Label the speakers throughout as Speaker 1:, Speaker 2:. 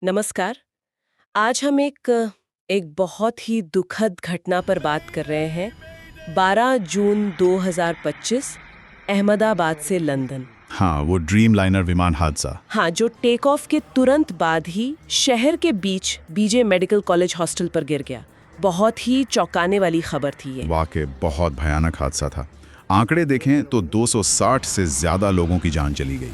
Speaker 1: नमस्कार। आज हम एक बहुत ही दुखद घटना पर बात कर रहे हैं। 12 जून 2025 अहमदाबाद से लंदन।
Speaker 2: हाँ, वो ड्रीम लाइनर विमान हादसा।
Speaker 1: हाँ, जो टेक ऑफ के तुरंत बाद ही शहर के बीच बीजे मेडिकल कॉलेज हॉस्टल पर गिर गया। बहुत ही चौंकाने वाली खबर थी ये।
Speaker 2: वाकई बहुत भयानक हादसा था। आंकड़े देखें तो 260 से ज्यादा लोगों की जान चली गई।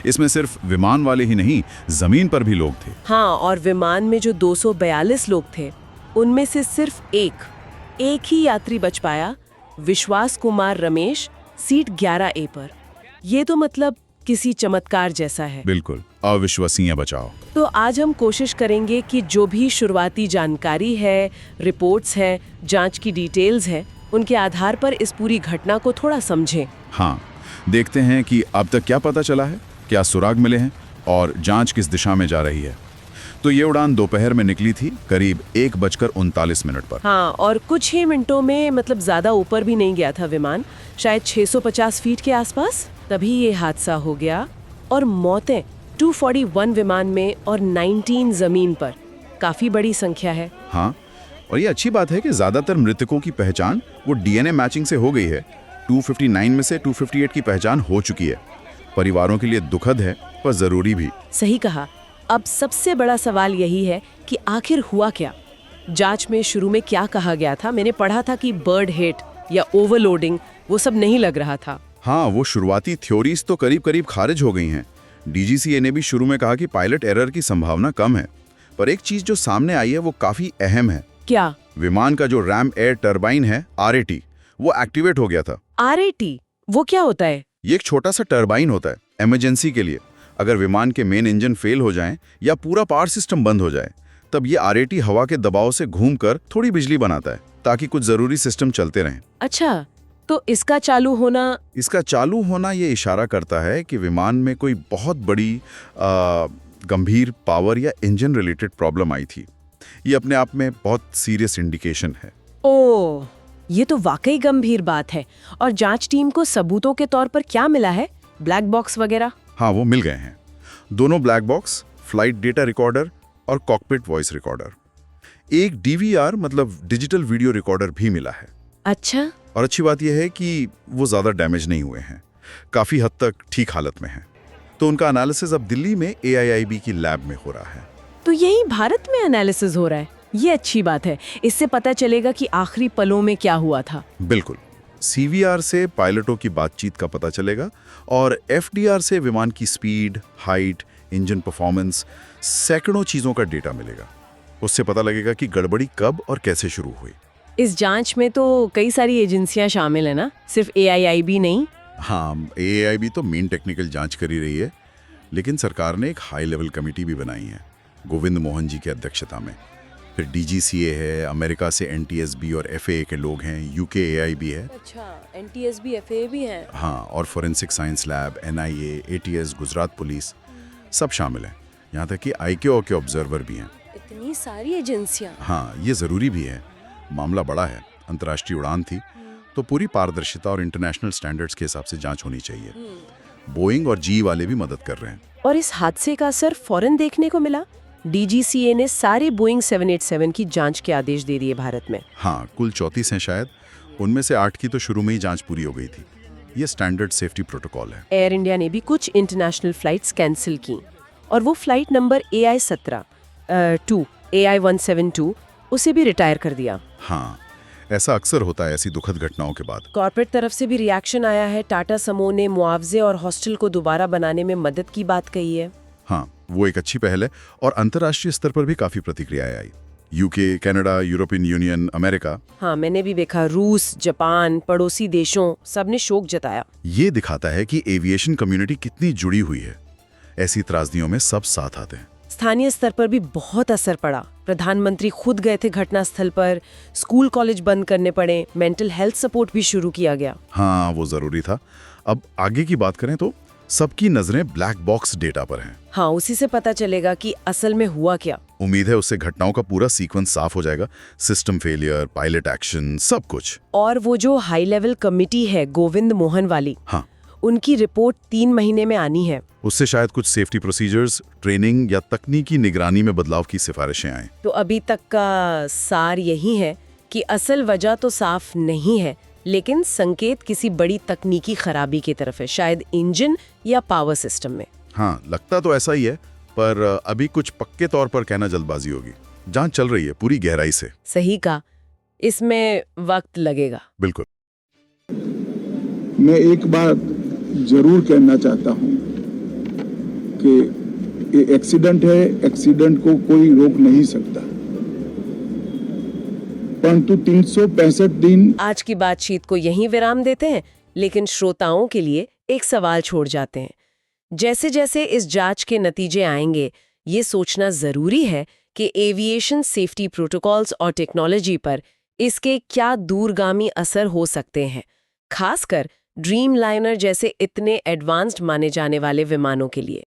Speaker 2: इसमें सिर्फ विमान वाले ही नहीं, जमीन पर भी लोग थे।
Speaker 1: हाँ, और विमान में जो 242 लोग थे उनमें से सिर्फ एक ही यात्री बच पाया, विश्वास कुमार रमेश, सीट 11A पर। ये तो मतलब किसी चमत्कार जैसा है।
Speaker 2: बिल्कुल अविश्वसनीय बचाव।
Speaker 1: तो आज हम कोशिश करेंगे कि जो भी शुरुआती जानकारी है, रिपोर्ट्स हैं, जांच की डिटेल्स हैं, उनके आधार पर इस पूरी घटना को थोड़ा समझें।
Speaker 2: हाँ, देखते हैं कि अब तक क्या पता चला है, क्या सुराग मिले हैं और जांच किस दिशा में जा रही है। तो ये उड़ान दोपहर में निकली थी, करीब 1:39 पर।
Speaker 1: हाँ, और कुछ ही मिनटों में, मतलब ज्यादा ऊपर भी नहीं गया था विमान, शायद 650 फीट के आसपास, तभी ये हादसा हो गया। और मौतें 241 विमान में और 19 जमीन पर। काफी बड़ी संख्या है।
Speaker 2: हाँ, और ये अच्छी बात है कि ज्यादातर मृतकों की पहचान वो डीएनए मैचिंग से हो गई है। 259 में से 258 की पहचान हो चुकी है। परिवारों के लिए दुखद है पर जरूरी भी।
Speaker 1: सही कहा। अब सबसे बड़ा सवाल यही है कि आखिर हुआ क्या। जांच में शुरू में क्या कहा गया था? मैंने पढ़ा था कि बर्ड हिट या ओवरलोडिंग, वो सब नहीं लग रहा था।
Speaker 2: हाँ, वो शुरुआती थ्योरीज तो करीब करीब खारिज हो गई हैं। डीजीसीए ने भी शुरू में कहा कि पायलट एरर की संभावना कम है, पर एक चीज जो सामने आई है वो काफी अहम है।
Speaker 1: क्या?
Speaker 2: विमान का जो रैम एयर टरबाइन है, आरएटी, वो एक्टिवेट हो गया था।
Speaker 1: आरएटी वो क्या होता है?
Speaker 2: ये एक छोटा सा टरबाइन होता है इमरजेंसी के लिए। अगर विमान के मेन इंजन फेल हो जाएं या पूरा पावर सिस्टम बंद हो जाए, तब ये आरएटी हवा के दबाव से घूमकर थोड़ी बिजली बनाता है ताकि कुछ जरूरी सिस्टम चलते रहें।
Speaker 1: अच्छा, तो इसका चालू होना
Speaker 2: ये इशारा करता है कि विमान में कोई बहुत बड़ी गंभीर पावर या इंजन रिलेटेड प्रॉब्लम आई थी। ये अपने आप में बहुत सीरियस इंडिकेशन है।
Speaker 1: ओह, ये तो वाकई गंभीर बात है। और जांच टीम को सबूतों के तौर पर क्या मिला है? ब्लैक बॉक्स वगैरह?
Speaker 2: हाँ, वो मिल गए हैं। दोनों black box, flight data recorder और कॉकपिट वॉइस रिकॉर्डर। एक डीवीआर मतलब डिजिटल वीडियो रिकॉर्डर भी मिला है।
Speaker 1: अच्छा।
Speaker 2: और अच्छी बात यह है कि वो ज्यादा डैमेज नहीं हुए हैं, काफी हद तक ठीक हालत में हैं। तो उनका एनालिसिस अब दिल्ली में AIIB की लैब में हो रहा है।
Speaker 1: तो यही भारत में एनालिसिस हो रहा है। ये अच्छी बात है। इससे पता चलेगा कि आखिरी पलों में क्या हुआ था।
Speaker 2: बिल्कुल। CVR से पायलटों की बातचीत का पता चलेगा और FDR से विमान की स्पीड, हाइट, इंजन परफॉर्मेंस, सैकड़ों चीजों का डेटा मिलेगा। उससे पता लगेगा कि गड़बड़ी कब और कैसे शुरू हुई।
Speaker 1: इस जांच में तो कई सारी एजेंसियां शामिल है ना, सिर्फ AIIB नहीं?
Speaker 2: हाँ, AIIB तो मेन टेक्निकल जांच कर ही रही है, लेकिन सरकार ने एक हाई लेवल कमेटी भी बनाई है, गोविंद मोहन जी की अध्यक्षता में। फिर DGCA है, अमेरिका से NTSB और FAA के लोग हैं, UK AIB है।
Speaker 1: अच्छा, NTSB FAA भी है।
Speaker 2: हाँ, और forensic science lab, NIA, ATS, Gujarat police, सब शामिल हैं। यहाँ तक कि ICAO के ऑब्जर्वर भी हैं।
Speaker 1: इतनी सारी एजेंसियां।
Speaker 2: हाँ, ये जरूरी भी है। मामला बड़ा है, अंतर्राष्ट्रीय उड़ान थी, तो पूरी पारदर्शिता और इंटरनेशनल स्टैंडर्ड्स के हिसाब से जांच होनी चाहिए। बोइंग और GE वाले भी मदद कर रहे हैं।
Speaker 1: और इस हादसे का असर फौरन देखने को मिला। DGCA ने सारे बोइंग 787 की जांच के आदेश दे दिए भारत में।
Speaker 2: हाँ, कुल 34 हैं शायद, उनमें से 8 की तो शुरू में ही जांच पूरी हो गई थी। ये स्टैंडर्ड सेफ्टी प्रोटोकॉल है।
Speaker 1: एयर इंडिया ने भी कुछ इंटरनेशनल फ्लाइट्स कैंसिल की, और वो फ्लाइट नंबर AI172 उसे भी रिटायर कर दिया।
Speaker 2: हाँ, ऐसा अक्सर होता है ऐसी दुखद घटनाओं के बाद।
Speaker 1: कॉर्पोरेट तरफ से भी रिएक्शन आया है। टाटा समूह ने मुआवजे और हॉस्टल को दोबारा बनाने में मदद की बात कही है।
Speaker 2: हाँ, वो एक अच्छी पहल है। और अंतर्राष्ट्रीय स्तर पर भी काफी प्रतिक्रियाएं आई। UK, Canada, European union, America.
Speaker 1: हाँ, मैंने भी देखा। रूस, जापान, पड़ोसी देशों, सबने शोक जताया।
Speaker 2: ये दिखाता है कि एविएशन कम्युनिटी कितनी जुड़ी हुई है। ऐसी त्रासदियों में सब साथ आते हैं।
Speaker 1: स्थानीय स्तर पर भी बहुत असर पड़ा। प्रधानमंत्री खुद गए थे घटनास्थल पर, स्कूल कॉलेज बंद करने पड़े, मेंटल हेल्थ सपोर्ट भी शुरू किया गया।
Speaker 2: हाँ, वो जरूरी था। अब आगे की बात करें तो सबकी नजरें ब्लैक बॉक्स डेटा पर हैं।
Speaker 1: हाँ, उसी से पता चलेगा कि असल में हुआ क्या।
Speaker 2: उम्मीद है उससे घटनाओं का पूरा सीक्वेंस साफ हो जाएगा। सिस्टम फेलियर, पायलट एक्शन, सब कुछ।
Speaker 1: और वो जो हाई लेवल कमिटी है गोविंद मोहन वाली,
Speaker 2: हाँ,
Speaker 1: उनकी रिपोर्ट 3 महीने में आनी है।
Speaker 2: उससे शायद कुछ सेफ्टी प्रोसीजर्स, ट्रेनिंग या तकनीकी निगरानी में बदलाव की सिफारिशें आएं।
Speaker 1: तो अभी तक का सार यही है कि असल वजह तो साफ नहीं है, लेकिन संकेत किसी बड़ी तकनीकी खराबी की तरफ है, शायद इंजन या पावर सिस्टम में।
Speaker 2: हाँ, लगता तो ऐसा ही है, पर अभी कुछ पक्के तौर पर कहना जल्दबाजी होगी। जांच चल रही है पूरी गहराई से।
Speaker 1: सही कहा, इसमें वक्त लगेगा।
Speaker 2: बिल्कुल।
Speaker 3: मैं एक बात जरूर कहना चाहता हूं कि ये एक्सीडेंट है, एक्सीडेंट को कोई रोक नहीं सकता, परंतु 365 दिन।
Speaker 1: आज की बातचीत को यहीं विराम देते हैं, लेकिन श्रोताओं के लिए एक सवाल छोड़ जाते हैं। जैसे जैसे इस जांच के नतीजे आएंगे, ये सोचना जरूरी है कि एविएशन सेफ्टी प्रोटोकॉल्स और टेक्नोलॉजी पर इसके क्या दूरगामी असर हो सकते हैं, खासकर ड्रीमलाइनर जैसे इतने एडवांस्ड माने जाने वाले विमानों के लिए।